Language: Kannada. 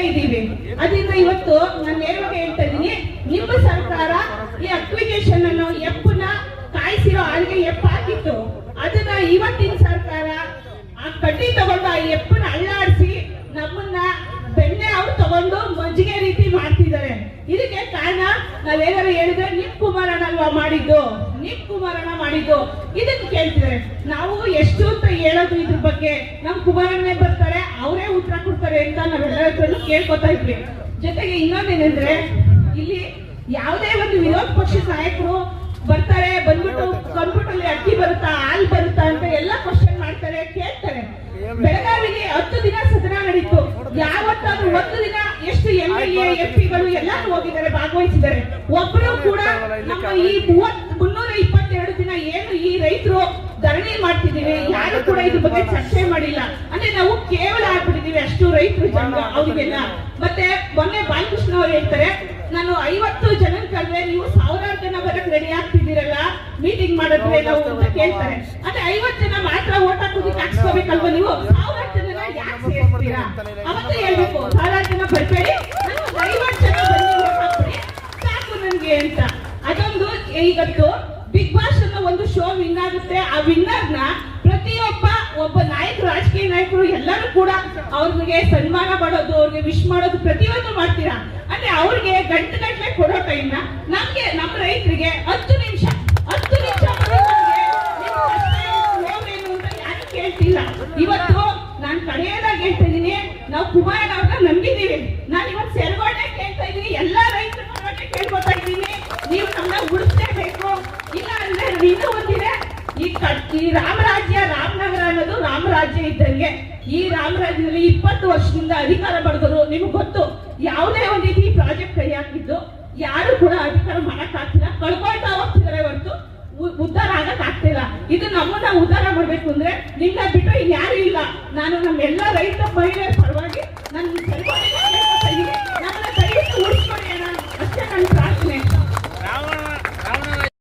ಇದ್ದೀವಿ. ಅದರಿಂದ ಇವತ್ತು ನಾನು ನೇರವಾಗಿ ಹೇಳ್ತಾ ಇದ್ದೀನಿ, ನಿಮ್ಮ ಸರ್ಕಾರ ಈ ಅಪ್ಲಿಕೇಶನ್ ಅನ್ನು ಎಪ್ಪನ್ನ ಕಾಯಿಸಿರೋ ಹಾಲಿಗೆ ಎಪ್ಪ ಹಾಕಿತ್ತು. ಅದನ್ನ ಇವತ್ತಿನ ಸರ್ಕಾರ ಆ ಕಡ್ಡಿ ತಗೊಂಡು ಆ ಎಪ್ಪನ್ನ ಅಳ್ಳಾಡಿಸಿ ನಮ್ಮನ್ನ ಬೆಣ್ಣೆ ಅವ್ರು ತಗೊಂಡು ಮಜ್ಜಿಗೆ ರೀತಿ ಮಾಡ್ತಿದ್ದಾರೆ. ಇದಕ್ಕೆ ಕಾರಣ ನಾವೇನಾದ್ರು ಹೇಳಿದ್ರೆ ನಿಮ್ ಕುಮಾರಣ್ಣಲ್ವಾ ಮಾಡಿದ್ದು, ನಿಮ್ ಕುಮಾರಣ್ಣ ಮಾಡಿದ್ದು ಇದನ್ನ ಕೇಳ್ತಿದ್ದಾರೆ. ನಾವು ಎಷ್ಟು ಅಂತ ಹೇಳೋದು ಇದ್ರ ಬಗ್ಗೆ, ನಮ್ ಕುಮಾರಣ್ಣನೇ ಬರ್ತಾರೆ ಅವರೇ ಉತ್ತರ ಕೊಡ್ತಾರೆ ಅಂತ ನಾವೆಲ್ಲರೂ ಕೇಳ್ಕೊತಾ ಇದ್ವಿ. ಜೊತೆಗೆ ಇನ್ನೊಂದೇನೆಂದ್ರೆ, ಇಲ್ಲಿ ಯಾವುದೇ ಒಂದು ವಿರೋಧ ಪಕ್ಷದ ನಾಯಕರು ಬರ್ತಾರೆ, ಬಂದ್ಬಿಟ್ಟು ಕಂಪ್ಯೂಟರ್ ಅಕ್ಕಿ ಬರುತ್ತಾ ಹಾಲು ಬರುತ್ತಾ ಅಂತ ಎಲ್ಲ ಕ್ವಶನ್ ಮಾಡ್ತಾರೆ, ಕೇಳ್ತಾರೆ. ಬೆಳಗಾವಿಲಿ 10 ದಿನ ಸದನ ನಡೀತು. ಯಾವತ್ತಾದ್ರೂ 1 ದಿನ ಎಷ್ಟು MLA MP ಗಳು ಎಲ್ಲರೂ ಹೋಗಿದ್ದಾರೆ, ಭಾಗವಹಿಸಿದ್ದಾರೆ. ಒಬ್ಬರು ಕೂಡ ನಮ್ಮ ಈ 322 ದಿನ ಏನು ಈ ರೈತರು ಧರಣಿ ಮಾಡ್ತಿದ್ದೀವಿ, ಯಾರು ಕೂಡ ಇದ್ರ ಬಗ್ಗೆ ಚರ್ಚೆ ಮಾಡಿಲ್ಲ. ಅಂದ್ರೆ ನಾವು ಕೇವಲ ಆಗ್ಬಿಟ್ಟಿದೀವಿ ಅಷ್ಟು ರೈತರು ಜನ ಅವ್ರಿಗೆಲ್ಲ. ಮತ್ತೆ ಮೊನ್ನೆ ಬಾಲಕೃಷ್ಣ ಅವ್ರು ಹೇಳ್ತಾರೆ, ನಾನು 50 ಜನ ಕರೆದ್ರೆ ನೀವು 1000 ಜನ ಬರಕ್ ರೆಡಿ ಆಗ್ತಿದ್ದೀರಲ್ಲ ಮೀಟಿಂಗ್ ಮಾಡಿದ್ರೆ ನಾವು ಅಂತ ಕೇಳ್ತಾರೆ. ಅಂದ್ರೆ 50 ಜನ ಮಾತ್ರ ಓಟ್ ಹಾಕೋದಕ್ಕೆ ಹಾಕ್ಸ್ಕೋಬೇಕಲ್ವ ನೀವು? 1000 ಜನ ಯಾಕೆ ಸೇರಿಸ್ತೀರಾ? ಅವತ್ತೇ ಹೇಳ್ಬೇಕು 1000 ಜನ ಬರ್ಬೇಡಿ, ನಾನು 50 ಜನ ಬಂದು ಓಟ್ ಹಾಕ್ಬಿಡಿ ಸಾಕು ನನ್ಗೆ ಅಂತ. ಅದೊಂದು ಇವತ್ತು ಬಿಗ್ ಬಾಸ್ ಅನ್ನೋ ಒಂದು ಶೋ ವಿನ್ ಆಗುತ್ತೆ. ಆ ವಿನ್ನರ್ನ ಒಬ್ಬ ನಾಯಕರು, ರಾಜಕೀಯ ನಾಯಕರು ಎಲ್ಲರೂ ಕೂಡ ಅವ್ರಿಗೆ ಸನ್ಮಾನ ಮಾಡೋದು, ಅವ್ರಿಗೆ ವಿಶ್ ಮಾಡೋದು ಪ್ರತಿಯೊಂದು ಮಾಡ್ತೀರಾ. ಅಂದ್ರೆ ಅವ್ರಿಗೆ ಗಂಟೆ ಕೊಡೋ ಟೈಮ್ನ ನಮ್ಗೆ ನಮ್ಮ ರೈತರಿಗೆ 10 ನಿಮಿಷ ಅಂತ ಯಾರು ಕೇಳ್ತಿಲ್ಲ. ಇವತ್ತು ನಾನು ಕಡೆಯದಾಗಿ ಹೇಳ್ತಾ ಇದೀನಿ, ನಾವು ಕುಮಾರಣ್ಣ ಅವ್ರನ್ನ ನಂಬಿದೀವಿ. ನಾನು ಇವತ್ತು ಸೆರಗೋಡೆ ಕೇಳ್ತಾ ಇದೀನಿ, ಎಲ್ಲಾ ರೈತರ ಪರವಾಗಿ ಕೇಳ್ಕೊತಾ ಇದ್ದೀನಿ, ನೀವು ನಮ್ಮನ್ನ ಉಳಿಸ್ಲೇಬೇಕು. ಇಲ್ಲ ಅಂದ್ರೆ ಇನ್ನೂ ಒಂದಿದೆ, ಈ ರಾಮರಾಜ್ಯ, ರಾಮನಗರ ಅನ್ನೋದು ರಾಮರಾಜ್ಯ ಇದ್ದಂಗೆ. ಈ ರಾಮರಾಜ್ಯದಲ್ಲಿ 20 ವರ್ಷದಿಂದ ಅಧಿಕಾರ ಪಡೆದರು. ನಿಮ್ಗೆ ಗೊತ್ತು, ಯಾವುದೇ ಒಂದು ರೀತಿ ಪ್ರಾಜೆಕ್ಟ್ ಕೈ ಹಾಕಿದ್ದು ಯಾರು ಕೂಡ ಅಧಿಕಾರ ಮಾಡಕ್ ಆಗ್ತಿಲ್ಲ, ಕಳ್ಕೊಳ್ತಾ ಹೋಗ್ತಿದ್ದಾರೆ ಹೊರತು ಉದ್ಧಾರ ಆಗಕ್ ಆಗ್ತಿಲ್ಲ. ಇದು ನಮ್ಮನ್ನ ಉದ್ಧಾರ ಮಾಡ್ಬೇಕು ಅಂದ್ರೆ ನಿನ್ನ ಬಿಟ್ಟು ಇನ್ಯಾರು ಇಲ್ಲ. ನಾನು ನಮ್ಮೆಲ್ಲ ರೈತ ಮಹಿಳೆಯರ ಪರವಾಗಿ ನನ್ನ